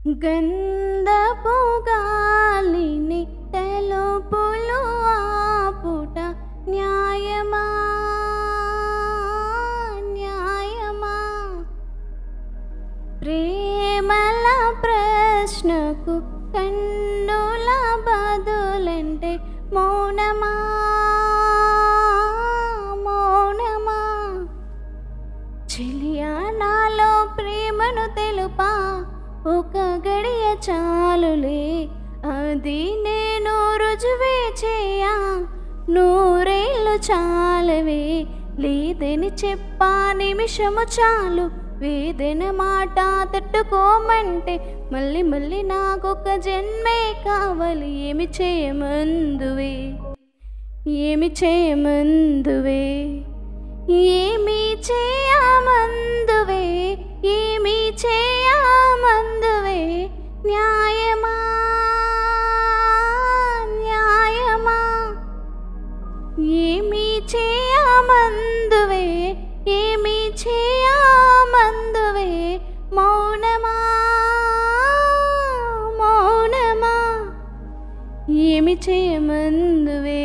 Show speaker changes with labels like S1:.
S1: గంధపు గాలిని తలుపులు ఆపుట న్యాయమా న్యాయమా? ప్రేమల ప్రశ్నకు కన్నుల బదులంటే మౌనమా మౌనమా? చెలియా నాలో ప్రేమను తెలుపా, ఒక గడియ చాలులే అది నేను రుజువే చేయా. నూరేళ్ళు చాలవే లేదని చెప్పా, నిమిషము చాలు వేదన మాట తట్టుకోమంటే. మళ్ళీ మళ్ళీ నాకొక జన్మే కావాలి, ఏమి చేయమందువే ఏమి చేయమందువే ఏమి చేయమందువే ఏమి చేయమందువే? న్యాయమా న్యాయమా? ఏమి చేయమందువే ఏమి చేయమందువే? మౌనమా మౌనమా? ఏమి చేయమందువే?